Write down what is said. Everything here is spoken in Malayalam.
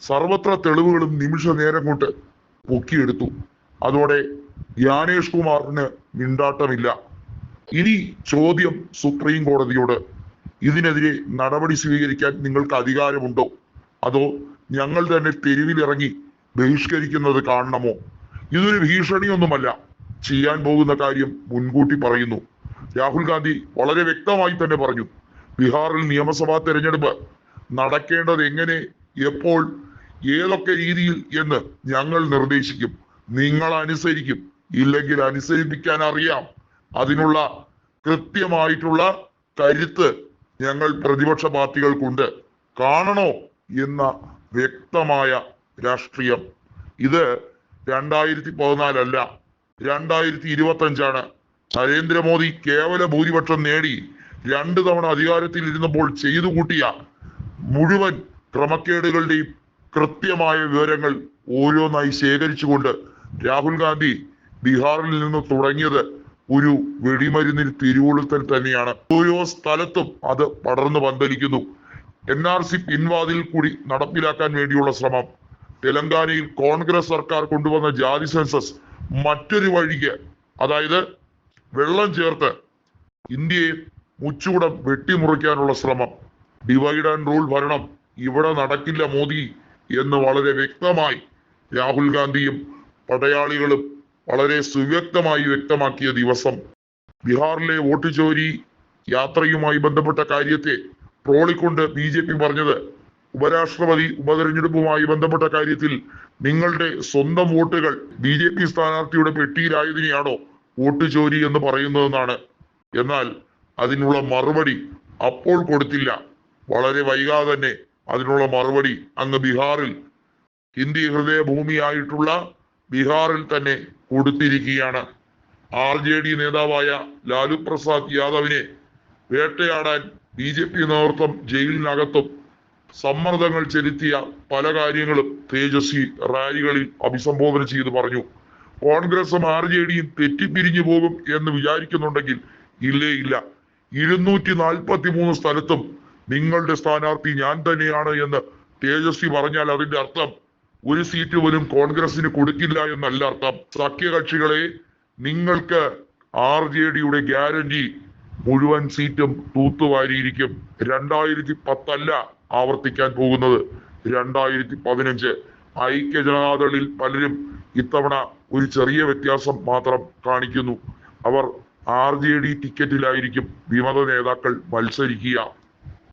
സർവത്ര തെളിവുകളും നിമിഷ നേരം കൊണ്ട് പൊക്കിയെടുത്തു. അതോടെ ജ്ഞാനേഷ് കുമാറിന് മിണ്ടാട്ടമില്ല. ഇനി ചോദ്യം സുപ്രീം കോടതിയോട്. ഇതിനെതിരെ നടപടി സ്വീകരിക്കാൻ നിങ്ങൾക്ക് അധികാരമുണ്ടോ, അതോ ഞങ്ങൾ തന്നെ തെരുവിലിറങ്ങി ബഹിഷ്കരിക്കുന്നത് കാണണമോ? ഇതൊരു ഭീഷണിയൊന്നുമല്ല, ചെയ്യാൻ പോകുന്ന കാര്യം മുൻകൂട്ടി പറയുന്നു. രാഹുൽ ഗാന്ധി വളരെ വ്യക്തമായി തന്നെ പറഞ്ഞു, ബീഹാറിൽ നിയമസഭാ തെരഞ്ഞെടുപ്പ് നടക്കേണ്ടത് എങ്ങനെ, എപ്പോൾ, ഏതൊക്കെ രീതിയിൽ എന്ന് ഞങ്ങൾ നിർദ്ദേശിക്കും. നിങ്ങൾ അനുസരിക്കും, ഇല്ലെങ്കിൽ അനുസരിപ്പിക്കാൻ അറിയാം. അതിനുള്ള കൃത്യമായിട്ടുള്ള കരുത്ത് ഞങ്ങൾ പ്രതിപക്ഷ പാർട്ടികൾക്കുണ്ട്. കാണണോ എന്ന വ്യക്തമായ രാഷ്ട്രീയം. ഇത് 2014 അല്ല, 2025. നരേന്ദ്രമോദി കേവല ഭൂരിപക്ഷം നേടി 2 തവണ അധികാരത്തിൽ ഇരുന്നപ്പോൾ ചെയ്തു കൂട്ടിയ മുഴുവൻ ക്രമക്കേടുകളുടെയും കൃത്യമായ വിവരങ്ങൾ ഓരോന്നായി ശേഖരിച്ചുകൊണ്ട് രാഹുൽ ഗാന്ധി ബീഹാറിൽ നിന്ന് തുടങ്ങിയത് ഒരു വെടിമരുന്നിൽ തിരുവോളുത്തൽ തന്നെയാണ്. ഓരോ സ്ഥലത്തും അത് പടർന്നു പന്തലിക്കുന്നു. NRC പിൻവാതിൽ കൂടി നടപ്പിലാക്കാൻ വേണ്ടിയുള്ള ശ്രമം, തെലങ്കാനയിൽ കോൺഗ്രസ് സർക്കാർ കൊണ്ടുവന്ന ജാതി സെൻസസ് മറ്റൊരു വഴിക്ക്, അതായത് വെള്ളം ചേർത്ത് ഇന്ത്യയെ മുച്ചൂടം വെട്ടിമുറിക്കാനുള്ള ശ്രമം, ഡിവൈഡ് ആൻഡ് റൂൾ ഭരണം ഇവിടെ നടക്കില്ല മോദി എന്ന് വളരെ വ്യക്തമായി രാഹുൽ ഗാന്ധിയും പടയാളികളും വളരെ സുവ്യക്തമായി വ്യക്തമാക്കിയ ദിവസം. ബീഹാറിലെ വോട്ട് ചോരി യാത്രയുമായി ബന്ധപ്പെട്ട കാര്യത്തെ ട്രോളിക്കൊണ്ട് BJP പറഞ്ഞത്, ഉപരാഷ്ട്രപതി ഉപതെരഞ്ഞെടുപ്പുമായി ബന്ധപ്പെട്ട കാര്യത്തിൽ നിങ്ങളുടെ സ്വന്തം വോട്ടുകൾ BJP സ്ഥാനാർത്ഥിയുടെ പെട്ടിയിലായതിനെയാണോ വോട്ട് ചോരി എന്ന് പറയുന്നതെന്നാണ്. എന്നാൽ അതിനുള്ള മറുപടി അപ്പോൾ കൊടുത്തില്ല. വളരെ വൈകാതെ തന്നെ അതിനുള്ള മറുപടി അങ്ങ് ബീഹാറിൽ, ഹിന്ദി ഹൃദയഭൂമിയായിട്ടുള്ള ബീഹാറിൽ തന്നെ കൊടുത്തിരിക്കുകയാണ്. RJD നേതാവായ ലാലു പ്രസാദ് യാദവിനെ വേട്ടയാടാൻ BJP നേതൃത്വം ജയിലിനകത്തും സമ്മർദ്ദങ്ങൾ ചെലുത്തിയ പല കാര്യങ്ങളും തേജസ്വി റാലികളിൽ അഭിസംബോധന ചെയ്ത് പറഞ്ഞു. കോൺഗ്രസും RJDയും തെറ്റിപ്പിരിഞ്ഞു പോകും എന്ന് വിചാരിക്കുന്നുണ്ടെങ്കിൽ ഇല്ലേ ഇല്ല. 243 സ്ഥലത്തും നിങ്ങളുടെ സ്ഥാനാർത്ഥി ഞാൻ തന്നെയാണ് എന്ന് തേജസ്വി പറഞ്ഞാൽ അതിന്റെ അർത്ഥം ഒരു സീറ്റ് പോലും കോൺഗ്രസിന് കൊടുക്കില്ല എന്നല്ല അർത്ഥം. സഖ്യകക്ഷികളെ, നിങ്ങൾക്ക് RJDയുടെ ഗ്യാരണ്ടി മുഴുവൻ സീറ്റും തൂത്തുവാരിയിരിക്കും. 2010 അല്ല ആവർത്തിക്കാൻ പോകുന്നത്, 2015. ഐക്യ ജനതാദളിൽ പലരും ഇത്തവണ ഒരു ചെറിയ വ്യത്യാസം മാത്രം കാണിക്കുന്നു. അവർ RJD ടിക്കറ്റിലായിരിക്കും വിമത നേതാക്കൾ മത്സരിക്കുക.